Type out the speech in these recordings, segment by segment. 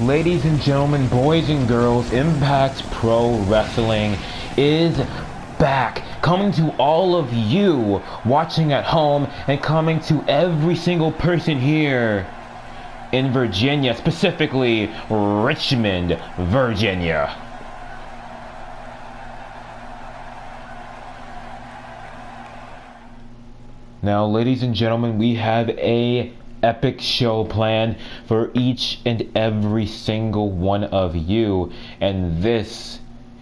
Ladies and gentlemen, boys and girls, Impact Pro Wrestling is back, coming to all of you watching at home and coming to every single person here in Virginia, specifically Richmond, Virginia. Now, ladies and gentlemen, we have a epic show planned for each and every single one of you, and this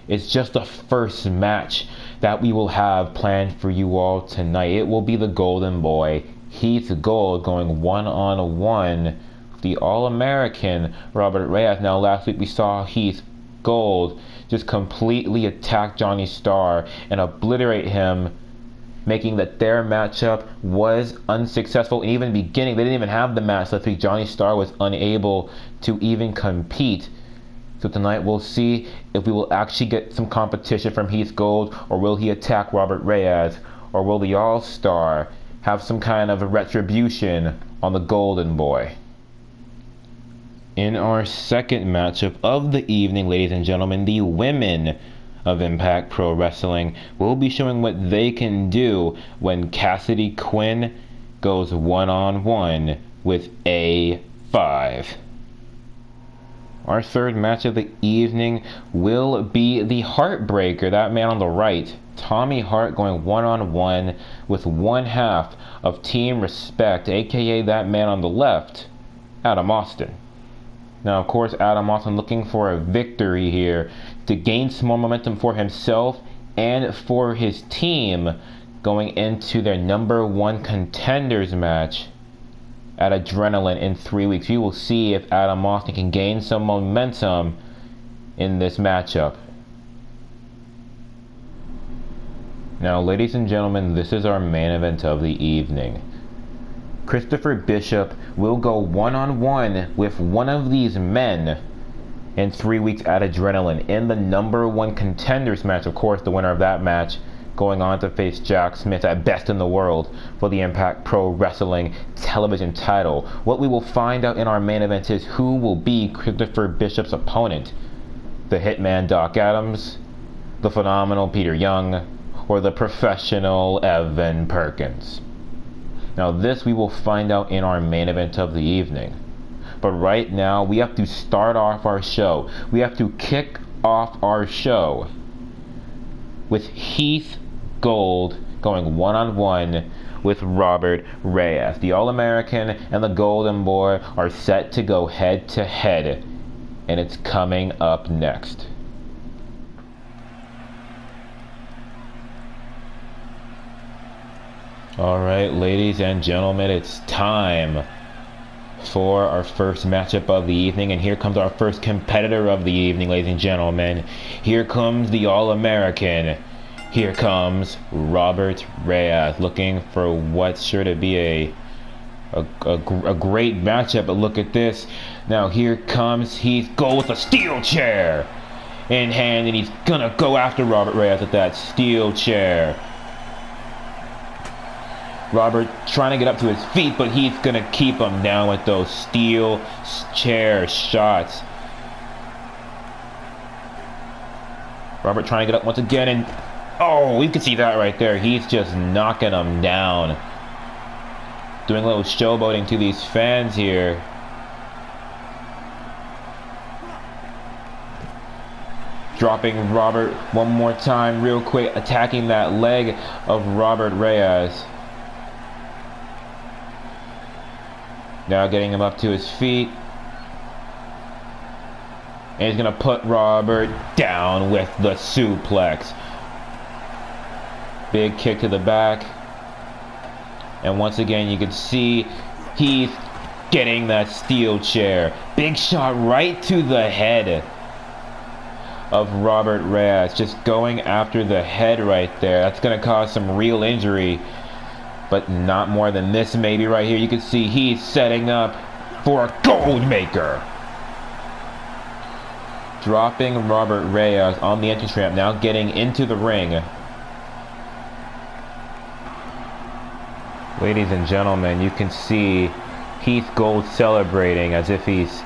is just the first match that we will have planned for you all tonight. It will be the Golden Boy, Heath Gold, going one-on-one with the All-American Robert Reyes. Now, last week we saw Heath Gold just completely attack Johnny Starr and obliterate him, making that their matchup was unsuccessful. And even in the beginning, they didn't even have the match last week. Johnny Starr was unable to even compete. So tonight we'll see if we will actually get some competition from Heath Gold, or will he attack Robert Reyes, or will the All-Star have some kind of a retribution on the Golden Boy. In our second matchup of the evening, ladies and gentlemen, the women of Impact Pro Wrestling will be showing what they can do when Cassidy Quinn goes one-on-one with A5. Our third match of the evening will be the Heartbreaker, that man on the right, Tommy Hart, going one-on-one with one half of Team Respect, aka that man on the left, Adam Austin. Now, of course, Adam Austin looking for a victory here to gain some more momentum for himself and for his team going into their #1 contenders match at Adrenaline in 3 weeks. We will see if Adam Austin can gain some momentum in this matchup. Now, ladies and gentlemen, this is our main event of the evening. Christopher Bishop will go one-on-one with one of these men in 3 weeks at Adrenaline in the #1 contenders match. Of course, the winner of that match going on to face Jack Smith at Best in the World for the Impact Pro Wrestling television title. What we will find out in our main event is who will be Christopher Bishop's opponent. The Hitman Doc Adams, the phenomenal Peter Young, or the professional Evan Perkins. Now, this we will find out in our main event of the evening. But right now, we have to start off our show. We have to kick off our show with Heath Gold going one-on-one with Robert Reyes. The All-American and the Golden Boy are set to go head-to-head, and it's coming up next. Alright, ladies and gentlemen, it's time for our first matchup of the evening, and here comes our first competitor of the evening, ladies and gentlemen. Here comes the All-American. Here comes Robert Reyes, looking for what's sure to be a great matchup, but look at this. Now here comes Heath Gold with a steel chair in hand, and he's gonna go after Robert Reyes with that steel chair. Robert trying to get up to his feet, but he's going to keep him down with those steel chair shots. Robert trying to get up once again, and oh, you can see that right there. He's just knocking him down. Doing a little showboating to these fans here. Dropping Robert one more time real quick, attacking that leg of Robert Reyes. Now getting him up to his feet. And he's going to put Robert down with the suplex. Big kick to the back. And once again, you can see Heath getting that steel chair. Big shot right to the head of Robert Reyes. Just going after the head right there. That's going to cause some real injury, but not more than this maybe right here. You can see he's setting up for a gold maker. Dropping Robert Reyes on the entrance ramp, now getting into the ring. Ladies and gentlemen, you can see Heath Gold celebrating as if he's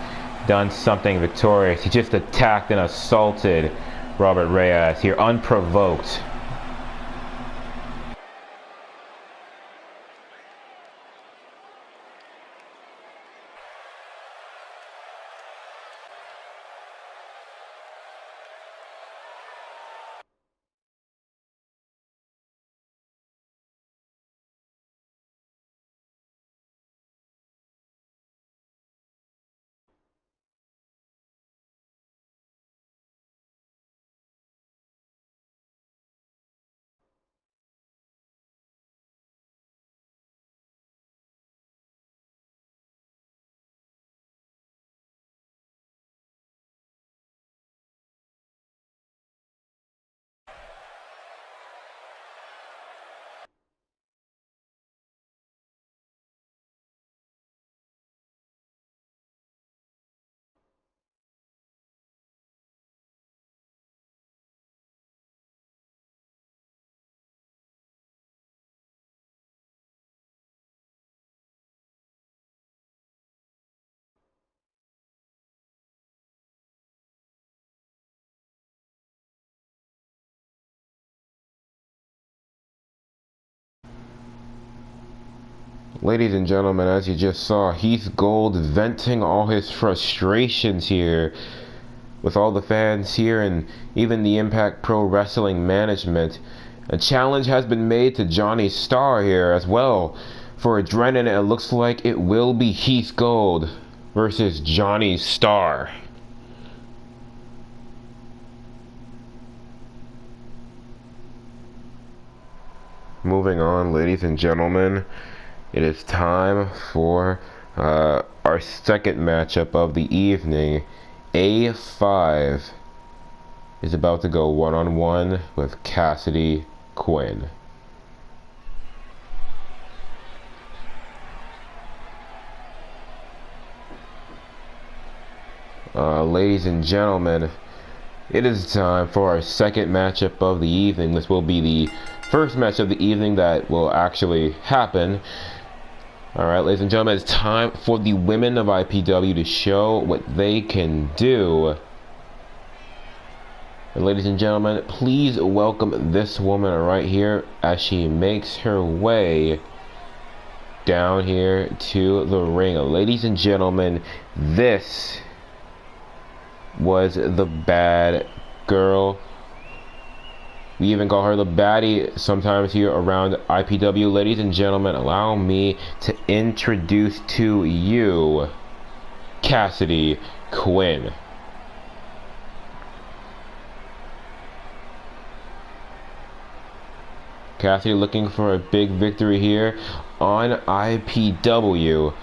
done something victorious. He just attacked and assaulted Robert Reyes here, unprovoked. Ladies and gentlemen, as you just saw, Heath Gold venting all his frustrations here with all the fans here and even the Impact Pro Wrestling management. A challenge has been made to Johnny Starr here as well for Adrenaline. It looks like it will be Heath Gold versus Johnny Starr. Moving on, ladies and gentlemen, it is time for our second matchup of the evening. A5 is about to go one-on-one with Cassidy Quinn. Ladies and gentlemen, it is time for our second matchup of the evening. This will be the first match of the evening that will actually happen. Alright, ladies and gentlemen, it's time for the women of IPW to show what they can do. And ladies and gentlemen, please welcome this woman right here as she makes her way down here to the ring. Ladies and gentlemen, this was the bad girl. We even call her the baddie sometimes here around IPW. Ladies and gentlemen, allow me to introduce to you Cassidy Quinn. Cassidy looking for a big victory here on IPW,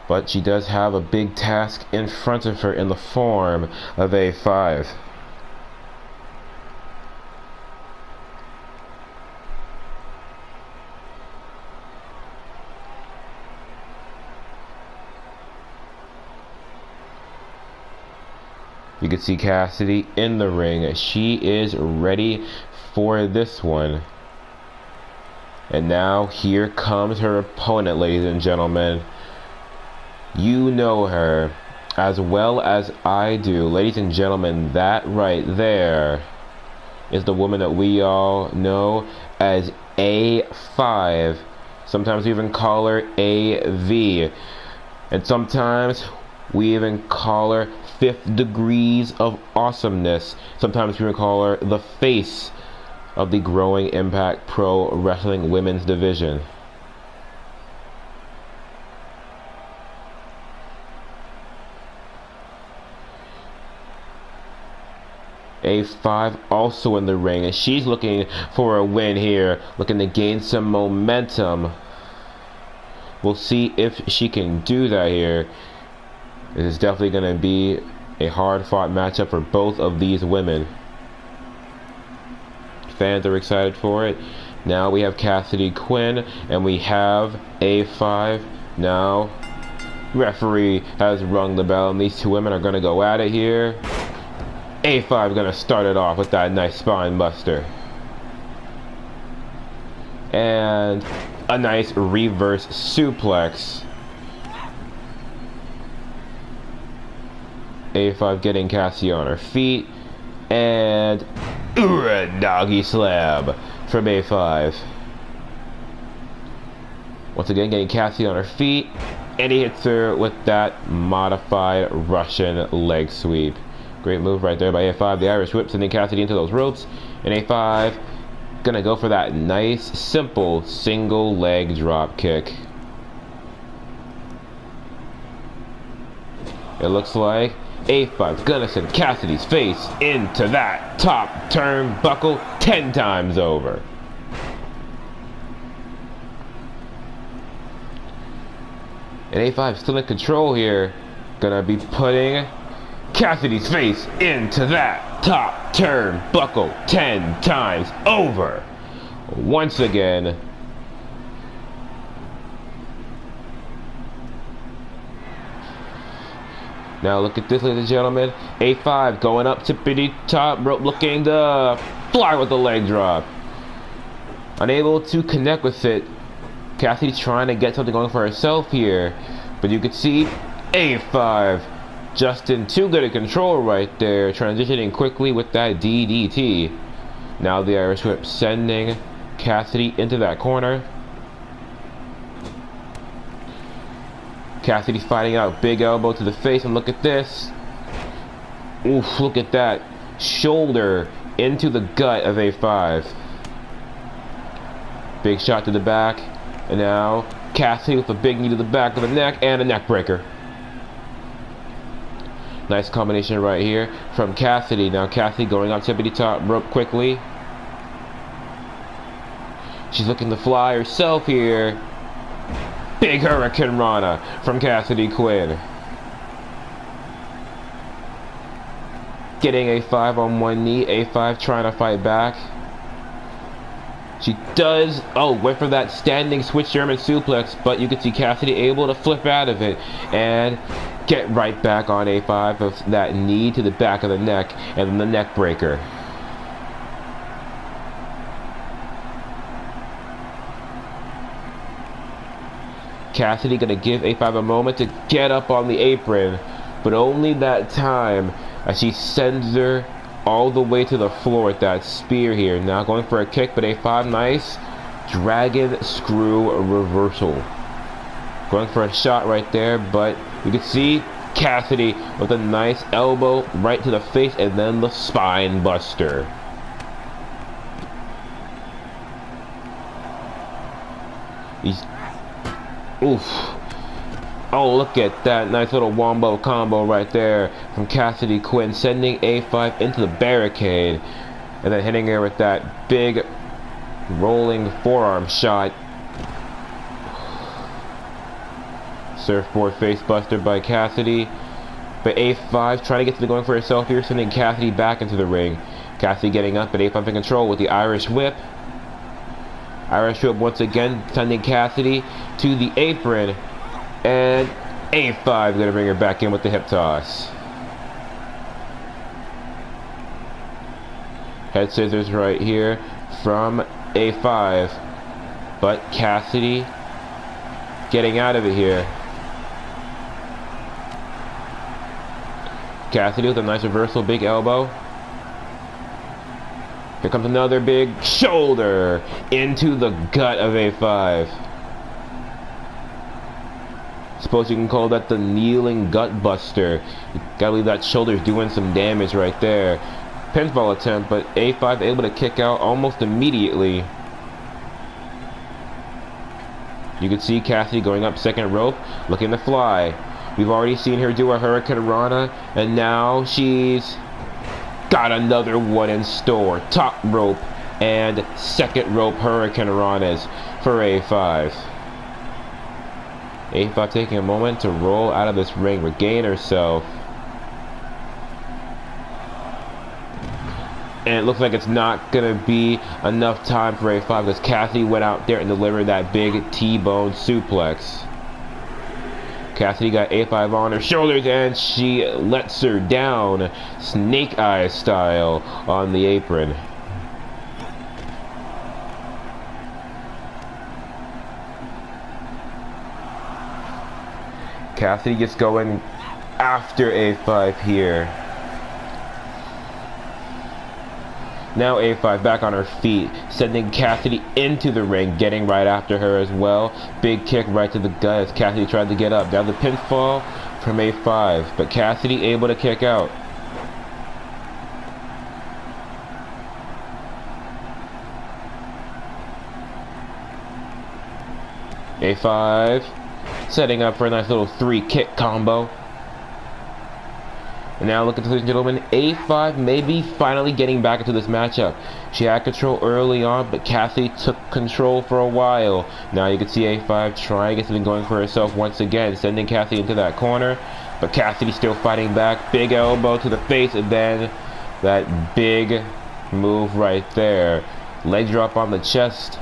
but she does have a big task in front of her in the form of A5. You can see Cassidy in the ring. She is ready for this one. And now here comes her opponent, ladies and gentlemen. You know her as well as I do. Ladies and gentlemen, that right there is the woman that we all know as A5. Sometimes we even call her AV. And sometimes we even call her Fifth Degrees of Awesomeness. Sometimes we even call her the face of the growing Impact Pro Wrestling Women's Division. A5 also in the ring, and she's looking for a win here, looking to gain some momentum. We'll see if she can do that here. This is definitely going to be a hard-fought matchup for both of these women. Fans are excited for it. Now we have Cassidy Quinn, and we have A5. Now, referee has rung the bell, and these two women are going to go at it here. A5 going to start it off with that nice spine buster. And a nice reverse suplex. A5 getting Cassie on her feet. And doggy slam from A5. Once again, getting Cassie on her feet. And he hits her with that modified Russian leg sweep. Great move right there by A5. The Irish whip sending Cassidy into those ropes. And A5 gonna go for that nice, simple, single leg drop kick. It looks like A5's gonna send Cassidy's face into that top turnbuckle 10 times over. And A5 still in control here. Gonna be putting Cassidy's face into that top turnbuckle 10 times over. Once again. Now look at this, ladies and gentlemen. A5 going up tippity top rope, looking to fly with the leg drop. Unable to connect with it. Cassidy's trying to get something going for herself here. But you can see A5 just in too good a control right there. Transitioning quickly with that DDT. Now the Irish whip sending Cassidy into that corner. Cassidy fighting out, big elbow to the face, and look at this. Oof, look at that. Shoulder into the gut of A5. Big shot to the back. And now Cassidy with a big knee to the back of the neck and a neck breaker. Nice combination right here from Cassidy. Now Cassidy going on tippity top rope quickly. She's looking to fly herself here. Big Hurricane Rana from Cassidy Quinn. Getting A5 on one knee. A5 trying to fight back. She does, went for that standing switch German suplex, but you can see Cassidy able to flip out of it and get right back on A5 with that knee to the back of the neck and then the neck breaker. Cassidy gonna give A5 a moment to get up on the apron, but only that time as she sends her all the way to the floor with that spear here. Now going for a kick, but A5 nice dragon screw reversal. Going for a shot right there, but you can see Cassidy with a nice elbow right to the face and then the spine buster. Oof. Oh, look at that nice little wombo combo right there from Cassidy Quinn, sending A5 into the barricade and then hitting her with that big rolling forearm shot. Surfboard face buster by Cassidy, but A5 trying to get something going for herself here, sending Cassidy back into the ring. Cassidy getting up, but A5 in control with the Irish whip. Irish whip once again, sending Cassidy to the apron. And A5 gonna bring her back in with the hip toss. Head scissors right here from A5. But Cassidy getting out of it here. Cassidy with a nice reversal, big elbow. Here comes another big shoulder into the gut of A5. Suppose you can call that the kneeling gut buster. You gotta leave that shoulder doing some damage right there. Pinfall attempt, but A5 able to kick out almost immediately. You can see Cassidy going up second rope, looking to fly. We've already seen her do a Hurricane Rana, and now she's got another one in store. Top rope and second rope Hurricane Ranas for A5. A5 taking a moment to roll out of this ring, regain herself. And it looks like it's not going to be enough time for A5 because Cassidy went out there and delivered that big T-bone suplex. Cassidy got A5 on her shoulders and she lets her down, snake eye style, on the apron. Cassidy gets going after A5 here. Now A5 back on her feet, sending Cassidy into the ring, getting right after her as well. Big kick right to the gut as Cassidy tried to get up. Now the pinfall from A5, but Cassidy able to kick out. A5 setting up for a nice little 3-kick combo. And now look at this, ladies and gentlemen, A5 may be finally getting back into this matchup. She had control early on, but Cassidy took control for a while. Now you can see A5 trying to get something going for herself once again, sending Cassidy into that corner. But Cassidy still fighting back. Big elbow to the face, and then that big move right there. Leg drop on the chest.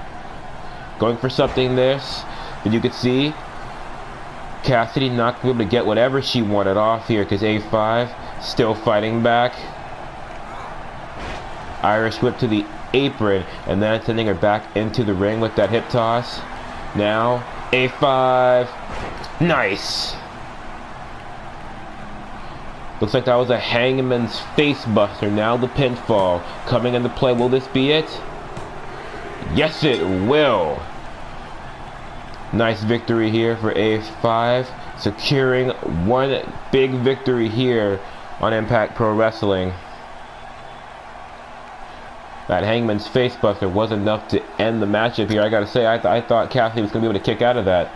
Going for something there. But you can see Cassidy not able to get whatever she wanted off here because A5 still fighting back. Irish whip to the apron and then sending her back into the ring with that hip toss. Now A5. Nice. Looks like that was a hangman's face buster. Now the pinfall coming into play. Will this be it? Yes, it will. Nice victory here for A5, securing one big victory here on Impact Pro Wrestling. That hangman's facebuster was enough to end the matchup here. I gotta say, I thought Cassidy was gonna be able to kick out of that.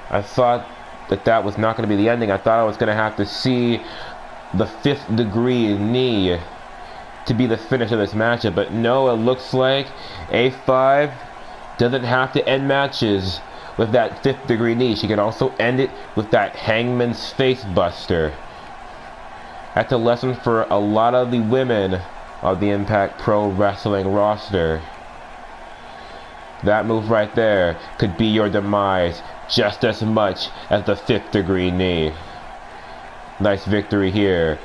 I thought that was not gonna be the ending. I thought I was gonna have to see the 5th degree knee to be the finish of this matchup, but no, it looks like A5 doesn't have to end matches with that 5th degree knee. She can also end it with that hangman's face buster. That's a lesson for a lot of the women of the Impact Pro Wrestling roster. That move right there could be your demise just as much as the 5th degree knee. Nice victory here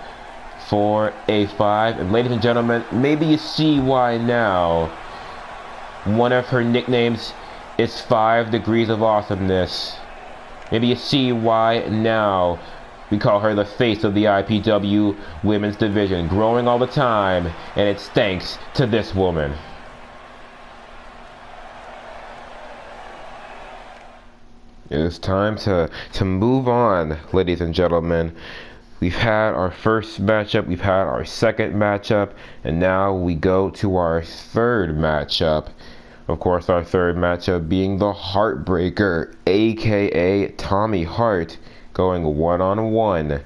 for A5. And ladies and gentlemen, maybe you see why now. One of her nicknames is 5 Degrees of Awesomeness. Maybe you see why now we call her the face of the IPW women's division, growing all the time, and it's thanks to this woman. It is time to move on, ladies and gentlemen. We've had our first matchup, we've had our second matchup, and now we go to our third matchup. Of course, our third matchup being the Heartbreaker, aka Tommy Hart, going one-on-one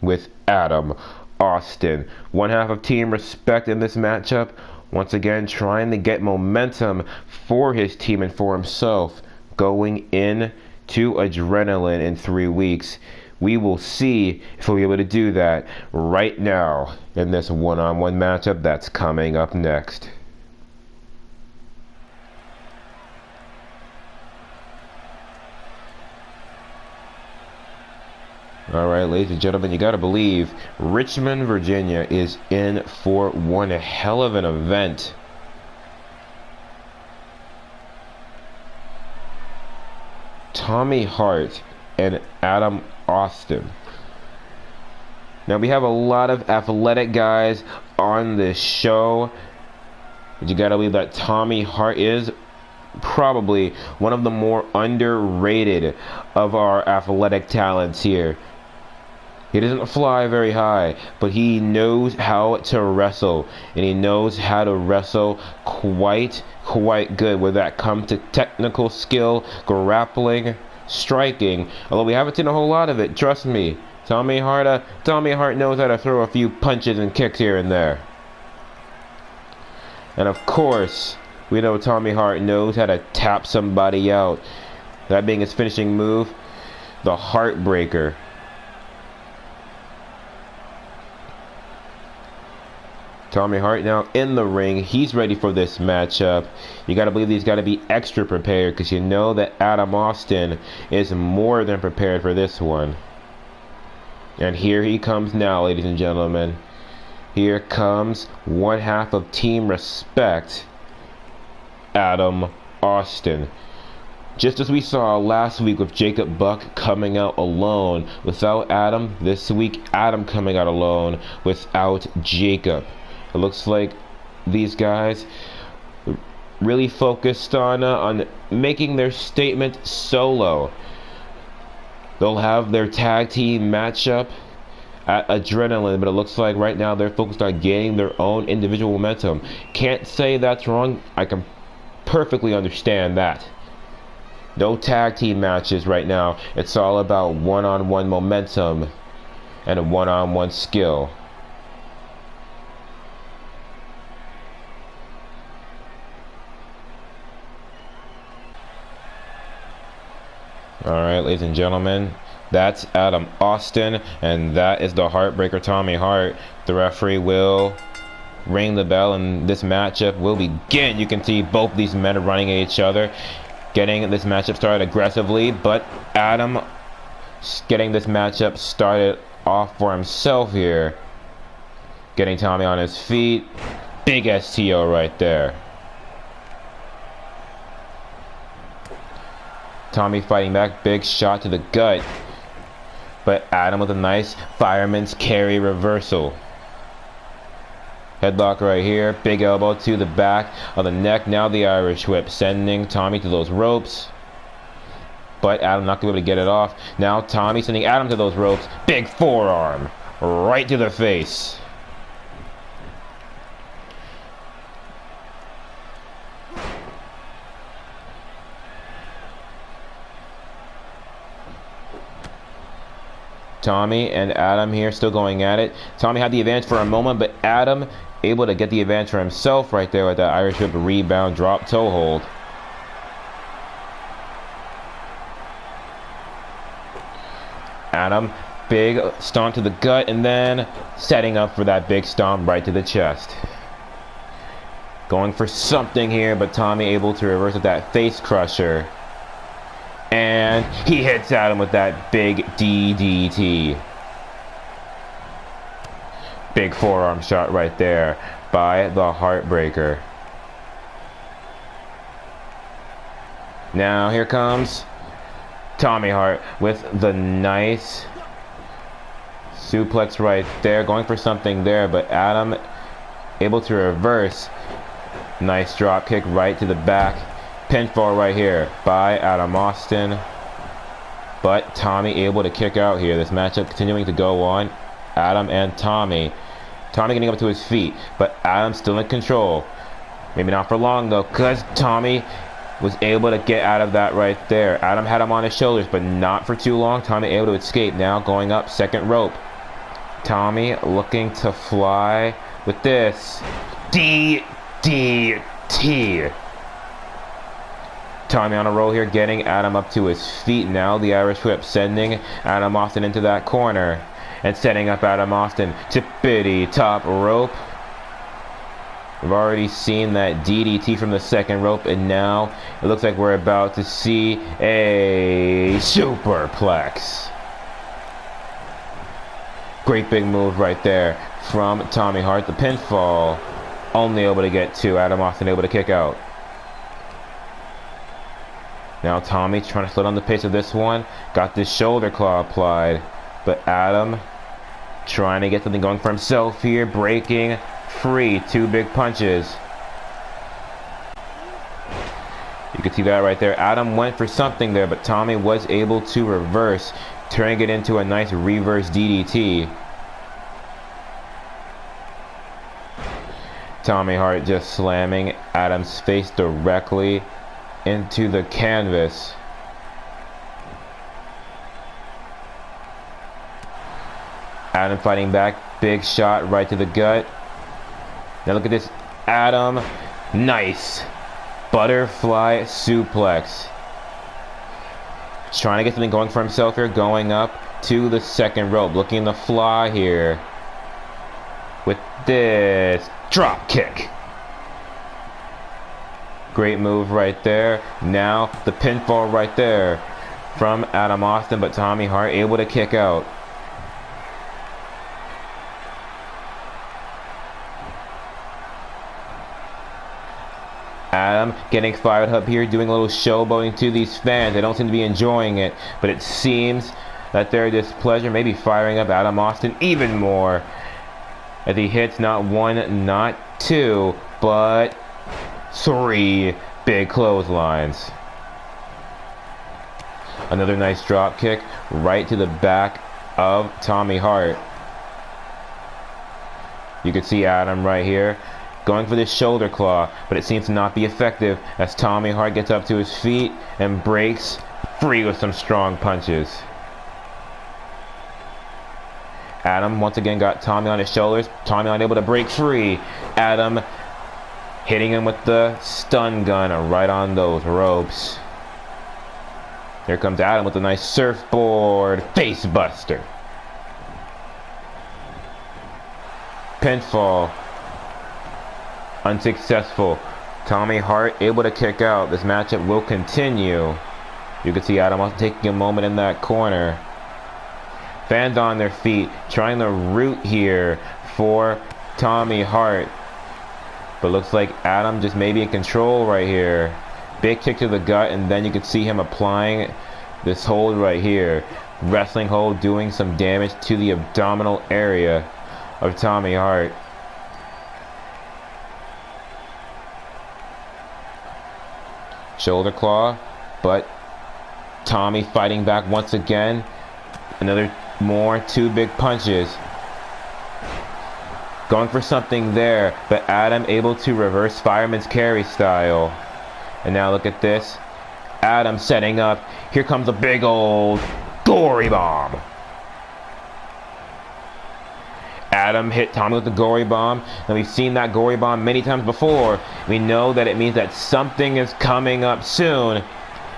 with Adam Austin. One half of Team Respect in this matchup, once again trying to get momentum for his team and for himself, going in to Adrenaline in 3 weeks. We will see if we'll be able to do that right now in this one-on-one matchup that's coming up next. Alright, ladies and gentlemen, you gotta believe Richmond, Virginia is in for one hell of an event. Tommy Hart and Adam Austin. Now we have a lot of athletic guys on this show, but you gotta believe that Tommy Hart is probably one of the more underrated of our athletic talents here. He doesn't fly very high, but he knows how to wrestle, and he knows how to wrestle quite good when that comes to technical skill, grappling, striking. Although we haven't seen a whole lot of it, trust me. Tommy Hart knows how to throw a few punches and kicks here and there. And of course, we know Tommy Hart knows how to tap somebody out. That being his finishing move, the Heartbreaker. Tommy Hart now in the ring. He's ready for this matchup. You got to believe he's got to be extra prepared because you know that Adam Austin is more than prepared for this one. And here he comes now, ladies and gentlemen. Here comes one half of Team Respect, Adam Austin. Just as we saw last week with Jacob Buck coming out alone without Adam, this week Adam coming out alone without Jacob. It looks like these guys really focused on making their statement solo. They'll have their tag team matchup at Adrenaline, but it looks like right now they're focused on gaining their own individual momentum. Can't say that's wrong. I can perfectly understand that. No tag team matches right now. It's all about one-on-one momentum and a one-on-one skill. Alright, ladies and gentlemen, that's Adam Austin, and that is the Heartbreaker Tommy Hart. The referee will ring the bell, and this matchup will begin. You can see both these men are running at each other, getting this matchup started aggressively, but Adam getting this matchup started off for himself here. Getting Tommy on his feet. Big STO right there. Tommy fighting back, big shot to the gut. But Adam with a nice fireman's carry reversal. Headlock right here, big elbow to the back of the neck. Now the Irish whip, sending Tommy to those ropes. But Adam not going to be able to get it off. Now Tommy sending Adam to those ropes. Big forearm, right to the face. Tommy and Adam here still going at it. Tommy had the advantage for a moment, but Adam able to get the advantage for himself right there with that Irish whip rebound drop toe hold. Adam, big stomp to the gut, and then setting up for that big stomp right to the chest. Going for something here, but Tommy able to reverse with that face crusher. And he hits Adam with that big DDT. Big forearm shot right there by the Heartbreaker. Now here comes Tommy Hart with the nice suplex right there. Going for something there, but Adam able to reverse. Nice drop kick right to the back. Pinfall right here by Adam Austin. But Tommy able to kick out here. This matchup continuing to go on. Adam and Tommy. Tommy getting up to his feet, but Adam still in control. Maybe not for long though, because Tommy was able to get out of that right there. Adam had him on his shoulders, but not for too long. Tommy able to escape. Now going up second rope. Tommy looking to fly with this DDT. Tommy on a roll here, getting Adam up to his feet now. The Irish whip sending Adam Austin into that corner and setting up Adam Austin. Tippity top rope. We've already seen that DDT from the second rope, and now it looks like we're about to see a superplex. Great big move right there from Tommy Hart. The pinfall, only able to get two. Adam Austin able to kick out. Now Tommy trying to slow down the pace of this one. Got this shoulder claw applied. But Adam trying to get something going for himself here. Breaking free. Two big punches. You can see that right there. Adam went for something there, but Tommy was able to reverse, turning it into a nice reverse DDT. Tommy Hart just slamming Adam's face directly into the canvas. Adam fighting back, big shot right to the gut. Now look at this, Adam, nice butterfly suplex. He's trying to get something going for himself here, going up to the second rope, looking to fly here with this drop kick. Great move right there. Now the pinfall right there from Adam Austin, but Tommy Hart able to kick out. Adam getting fired up here, doing a little showboating to these fans. They don't seem to be enjoying it, but it seems that their displeasure may be firing up Adam Austin even more as he hits not one, not two, but three big clotheslines. Another nice drop kick right to the back of Tommy Hart. You can see Adam right here going for this shoulder claw, but it seems to not be effective as Tommy Hart gets up to his feet and breaks free with some strong punches. Adam once again got Tommy on his shoulders. Tommy unable to break free. Adam hitting him with the stun gun right on those ropes. Here comes Adam with a nice surfboard face buster. Pinfall. Unsuccessful. Tommy Hart able to kick out. This matchup will continue. You can see Adam also taking a moment in that corner. Fans on their feet, trying to root here for Tommy Hart. But looks like Adam just may be in control right here. Big kick to the gut, and then you can see him applying this hold right here. Wrestling hold doing some damage to the abdominal area of Tommy Hart. Shoulder claw, but Tommy fighting back once again. Two big punches. Going for something there, but Adam able to reverse fireman's carry style. And now look at this. Adam setting up. Here comes a big old gory bomb. Adam hit Tommy with the gory bomb, and we've seen that gory bomb many times before. We know that it means that something is coming up soon.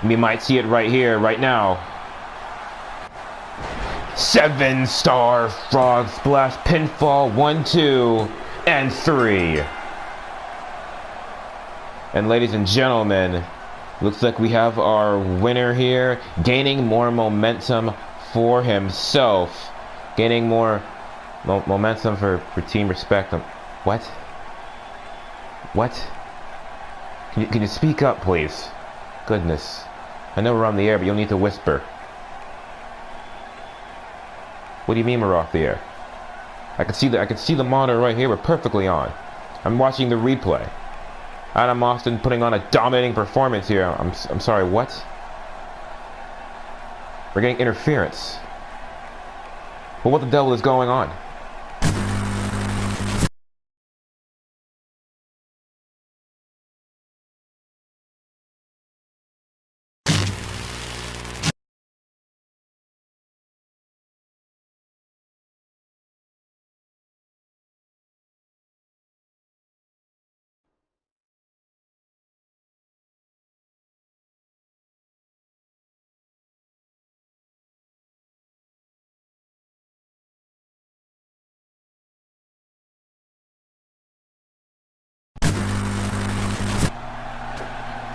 We might see it right here, right now. 7-star frog splash pinfall, 1, 2, and 3. And ladies and gentlemen, looks like we have our winner here, gaining more momentum for himself, gaining more momentum for Team Respect. What? What? Can you speak up, please? Goodness. I know we're on the air, but you'll need to whisper. What do you mean we're off the air? I can see the monitor right here. We're perfectly on. I'm watching the replay. Adam Austin putting on a dominating performance here. I'm sorry, what? We're getting interference. Well, what the devil is going on?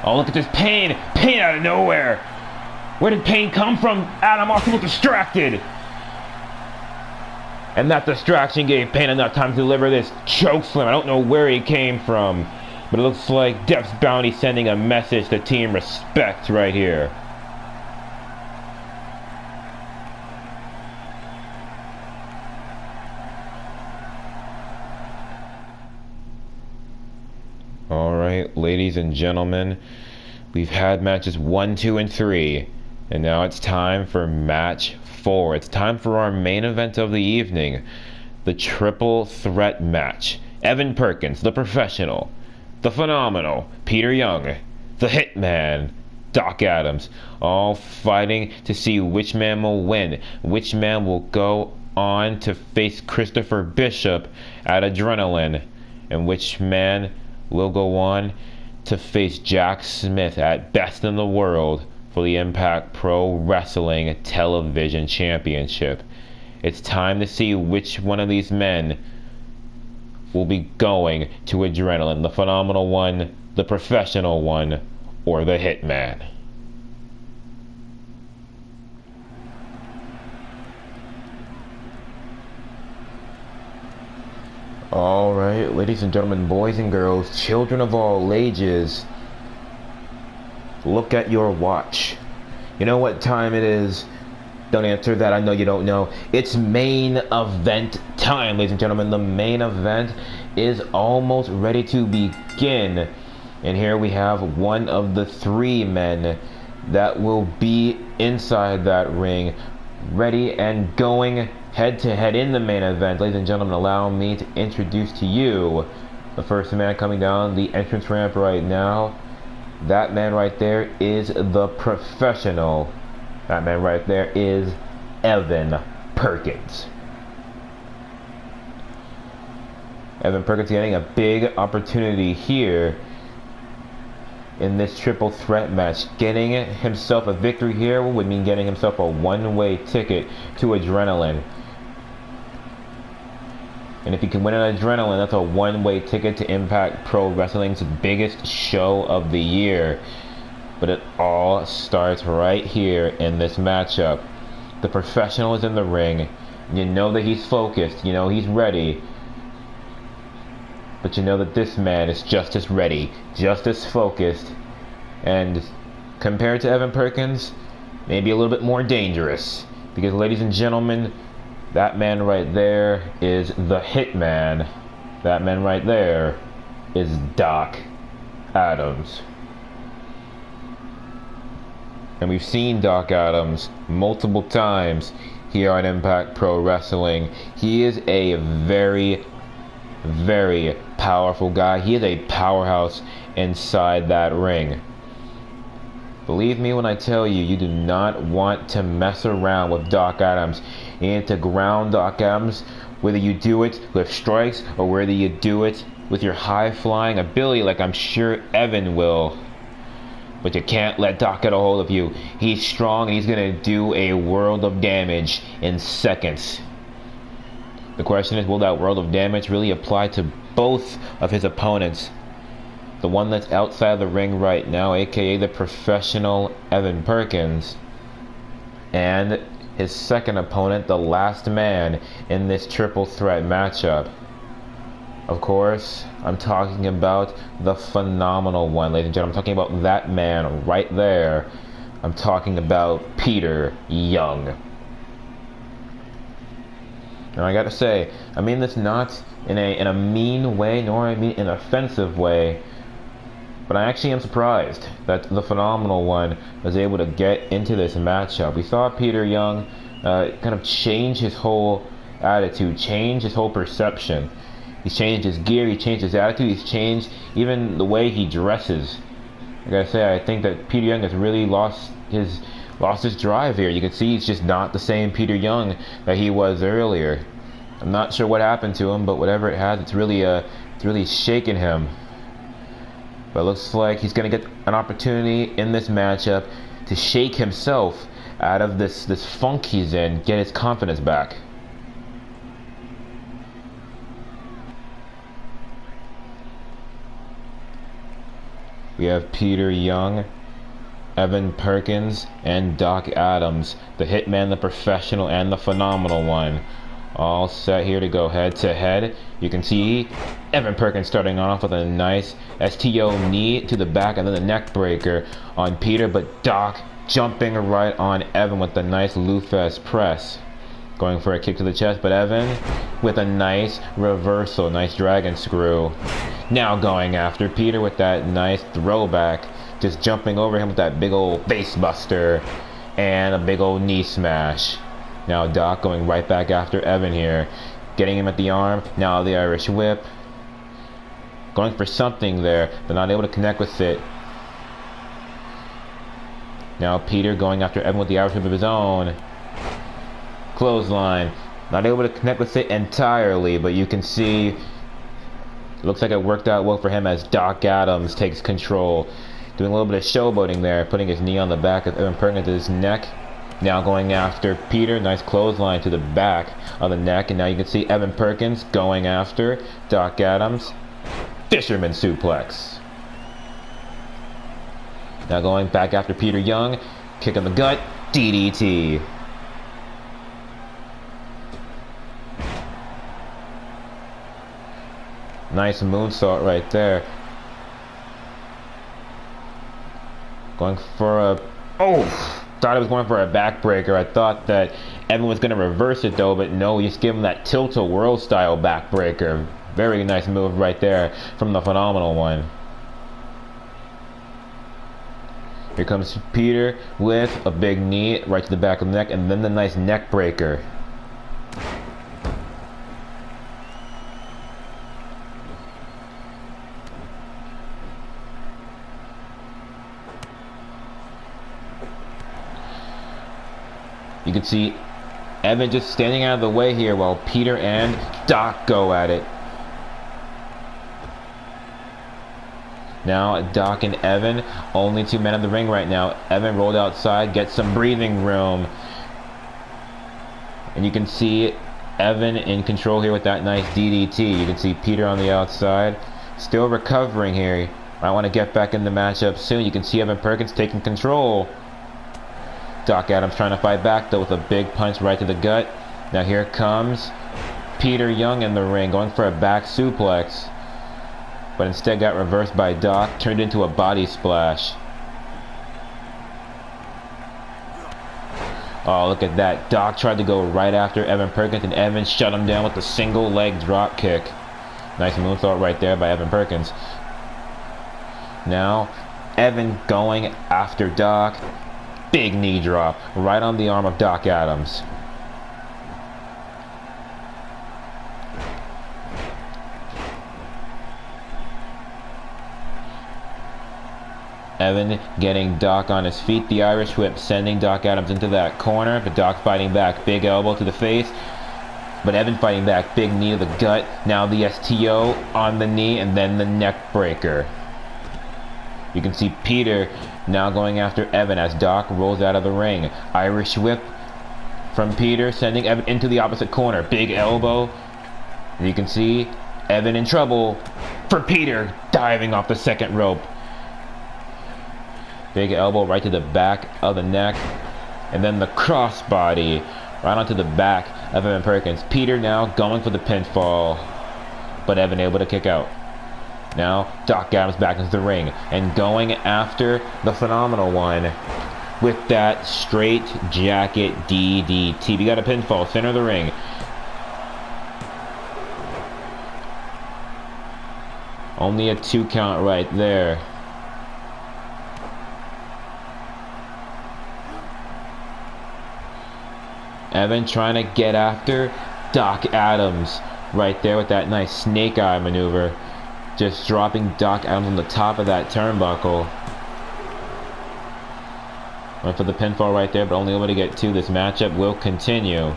Oh, look at this pain! Pain out of nowhere! Where did pain come from? Adam Austin was distracted! And that distraction gave Pain enough time to deliver this chokeslam. I don't know where he came from, but it looks like Death's Bounty sending a message to Team Respect right here. Alright, ladies and gentlemen, we've had matches 1, 2, and 3, and now it's time for match 4. It's time for our main event of the evening, the triple threat match. Evan Perkins, the Professional, the Phenomenal, Peter Young, the Hitman, Doc Adams, all fighting to see which man will win, which man will go on to face Christopher Bishop at Adrenaline, and which man will go on to face Jack Smith at Best in the World for the Impact Pro Wrestling Television Championship. It's time to see which one of these men will be going to Adrenaline, the Phenomenal One, the Professional One, or the Hitman. Alright, ladies and gentlemen, boys and girls, children of all ages, look at your watch. You know what time it is? Don't answer that, I know you don't know. It's main event time, ladies and gentlemen. The main event is almost ready to begin. And here we have one of the 3 men that will be inside that ring, ready and going head to head in the main event. Ladies and gentlemen, allow me to introduce to you the first man coming down the entrance ramp right now. That man right there is the professional. That man right there is Evan Perkins. Evan Perkins getting a big opportunity here in this triple threat match. Getting himself a victory here would mean getting himself a one-way ticket to Adrenaline. And if he can win an Adrenaline, that's a one-way ticket to Impact Pro Wrestling's biggest show of the year. But it all starts right here in this matchup. The professional is in the ring. You know that he's focused. You know he's ready. But you know that this man is just as ready, just as focused, and compared to Evan Perkins, maybe a little bit more dangerous. Because, ladies and gentlemen, that man right there is the Hitman. That man right there is Doc Adams. And we've seen Doc Adams multiple times here on Impact Pro Wrestling. He is a very, very powerful guy. He is a powerhouse inside that ring. Believe me when I tell you, you do not want to mess around with Doc Adams. You need to ground Doc Adams, whether you do it with strikes or whether you do it with your high-flying ability like I'm sure Evan will. But you can't let Doc get a hold of you. He's strong and he's going to do a world of damage in seconds. The question is, will that world of damage really apply to both of his opponents? The one that's outside the ring right now, aka the professional Evan Perkins, and his second opponent, the last man in this triple threat matchup. Of course, I'm talking about the phenomenal one, ladies and gentlemen. I'm talking about that man right there. I'm talking about Peter Young. Now I gotta say, I mean this not in a mean way, nor I mean in an offensive way, but I actually am surprised that the phenomenal one was able to get into this matchup. We saw Peter Young kind of change his whole attitude, change his whole perception. He's changed his gear, he changed his attitude, he's changed even the way he dresses. I gotta say, I think that Peter Young has really lost his drive here. You can see he's just not the same Peter Young that he was earlier. I'm not sure what happened to him, but whatever it has, it's really shaken him. But it looks like he's gonna get an opportunity in this matchup to shake himself out of this funk he's in, get his confidence back. We have Peter Young, Evan Perkins, and Doc Adams, the Hitman, the Professional, and the Phenomenal One, all set here to go head to head. You can see Evan Perkins starting off with a nice STO knee to the back and then the neck breaker on Peter, but Doc jumping right on Evan with the nice Lufes press. Going for a kick to the chest, but Evan with a nice reversal, nice dragon screw. Now going after Peter with that nice throwback, just jumping over him with that big old face buster and a big old knee smash. Now Doc going right back after Evan here, getting him at the arm. Now the Irish whip, going for something there, but not able to connect with it. Now Peter going after Evan with the Irish whip of his own. Clothesline, not able to connect with it entirely, but you can see it looks like it worked out well for him as Doc Adams takes control, doing a little bit of showboating there, putting his knee on the back of Evan Perkins' neck. Now going after Peter, nice clothesline to the back of the neck, and now you can see Evan Perkins going after Doc Adams. Fisherman suplex. Now going back after Peter Young, kick in the gut, DDT. Nice moonsault right there. Going for a... Oh! Thought I was going for a backbreaker. I thought that Evan was going to reverse it though, but no, he's giving that tilt-a-whirl style backbreaker. Very nice move right there from the Phenomenal One. Here comes Peter with a big knee right to the back of the neck, and then the nice neck breaker. You can see Evan just standing out of the way here while Peter and Doc go at it. Now Doc and Evan, only 2 men in the ring right now. Evan rolled outside, gets some breathing room. And you can see Evan in control here with that nice DDT. You can see Peter on the outside, still recovering here. I want to get back in the matchup soon. You can see Evan Perkins taking control. Doc Adams trying to fight back though with a big punch right to the gut. Now here comes Peter Young in the ring, going for a back suplex. But instead got reversed by Doc, turned into a body splash. Oh, look at that. Doc tried to go right after Evan Perkins, and Evan shut him down with a single leg drop kick. Nice moonsault right there by Evan Perkins. Now, Evan going after Doc. Big knee drop right on the arm of Doc Adams. Evan getting Doc on his feet. The Irish whip sending Doc Adams into that corner, but Doc fighting back. Big elbow to the face, but Evan fighting back. Big knee to the gut. Now the STO on the knee, and then the neck breaker. You can see Peter now going after Evan as Doc rolls out of the ring. Irish whip from Peter, sending Evan into the opposite corner. Big elbow. And you can see Evan in trouble for Peter, diving off the second rope. Big elbow right to the back of the neck. And then the crossbody right onto the back of Evan Perkins. Peter now going for the pinfall, but Evan able to kick out. Now Doc Adams back into the ring and going after the Phenomenal One with that straight jacket DDT. We got a pinfall, center of the ring. Only a 2 count right there. Evan trying to get after Doc Adams right there with that nice snake eye maneuver. Just dropping Doc Adams on the top of that turnbuckle. Went for the pinfall right there, but only able to get 2. This matchup will continue.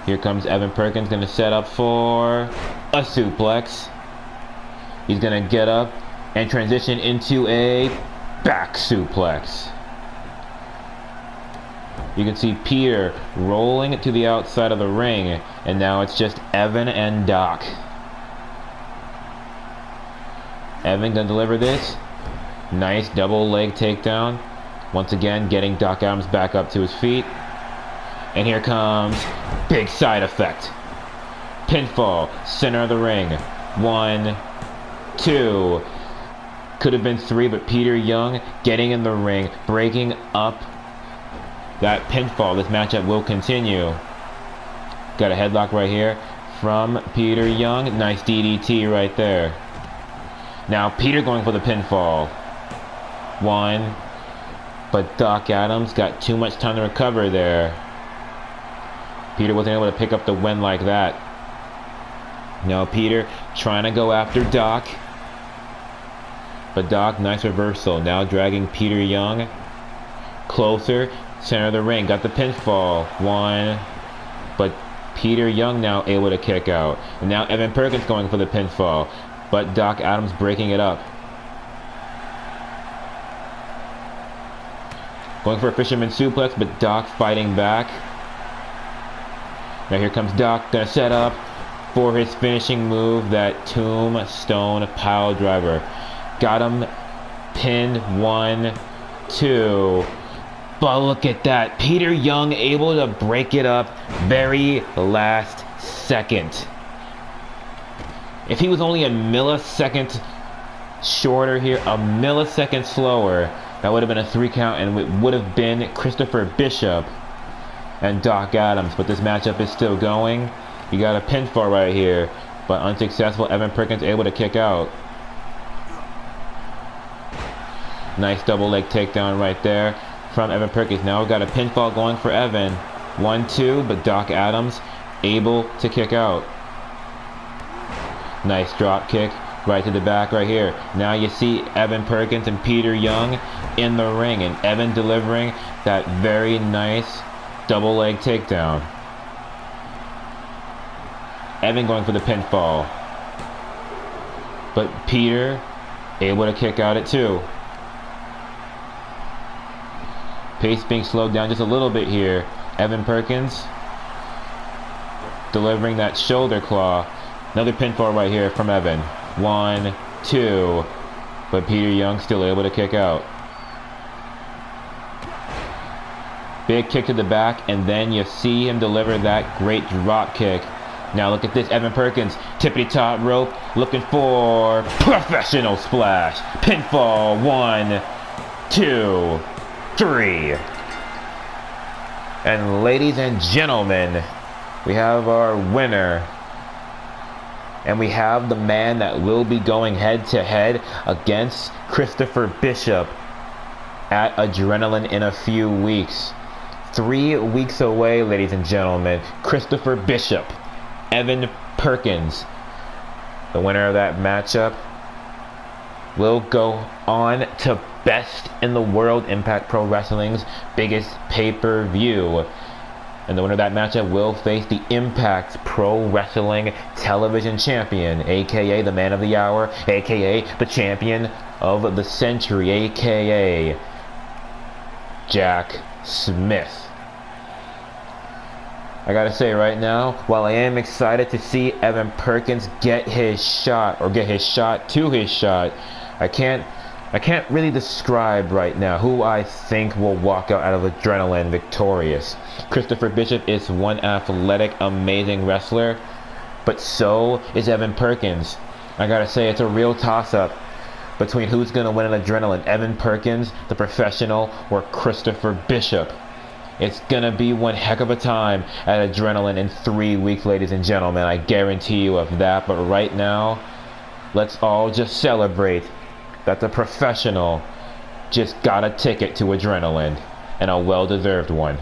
Here comes Evan Perkins, going to set up for a suplex. He's going to get up and transition into a back suplex. You can see Peter rolling to the outside of the ring, and now it's just Evan and Doc. Evan gonna deliver this. Nice double leg takedown. Once again, getting Doc Adams back up to his feet. And here comes big side effect. Pinfall, center of the ring. 1, 2. Could have been 3, but Peter Young getting in the ring, breaking up that pinfall. This matchup will continue. Got a headlock right here from Peter Young. Nice DDT right there. Now Peter going for the pinfall. 1. But Doc Adams got too much time to recover there. Peter wasn't able to pick up the win like that. Now Peter trying to go after Doc. But Doc, nice reversal. Now dragging Peter Young closer. Center of the ring, got the pinfall. 1, but Peter Young now able to kick out. And now Evan Perkins going for the pinfall, but Doc Adams breaking it up. Going for a fisherman suplex, but Doc fighting back. Now here comes Doc, gonna set up for his finishing move, that tombstone pile driver. Got him pinned. 1, 2. But look at that. Peter Young able to break it up very last second. If he was only a millisecond shorter here, a millisecond slower. That would have been a 3 count, and it would have been Christopher Bishop and Doc Adams. But this matchup is still going. You got a pinfall right here, but unsuccessful. Evan Perkins able to kick out. Nice double leg takedown right there from Evan Perkins. Now we've got a pinfall going for Evan. 1-2, but Doc Adams able to kick out. Nice drop kick right to the back right here. Now you see Evan Perkins and Peter Young in the ring, and Evan delivering that very nice double leg takedown. Evan going for the pinfall, but Peter able to kick out at 2. Pace being slowed down just a little bit here. Evan Perkins delivering that shoulder claw. Another pinfall right here from Evan. 1, 2, but Peter Young still able to kick out. Big kick to the back, and then you see him deliver that great drop kick. Now look at this, Evan Perkins, tippity top rope, looking for professional splash. Pinfall, 1, 2, 3. And ladies and gentlemen, we have our winner. And we have the man that will be going head to head against Christopher Bishop at Adrenaline in a few weeks. 3 weeks away, ladies and gentlemen. Christopher Bishop, Evan Perkins. The winner of that matchup will go on to Best in the World, Impact Pro Wrestling's biggest pay-per-view. And the winner of that matchup will face the Impact Pro Wrestling Television Champion, aka the Man of the Hour, aka the Champion of the Century, aka Jack Smith. I gotta say right now, while I am excited to see Evan Perkins get his shot, or get his shot to his shot, I can't really describe right now who I think will walk out of Adrenaline victorious. Christopher Bishop is one athletic, amazing wrestler, but so is Evan Perkins. I gotta say, it's a real toss-up between who's gonna win an Adrenaline, Evan Perkins, the professional, or Christopher Bishop. It's gonna be one heck of a time at Adrenaline in 3 weeks, ladies and gentlemen. I guarantee you of that. But right now, let's all just celebrate that the professional just got a ticket to Adrenaline, and a well-deserved one.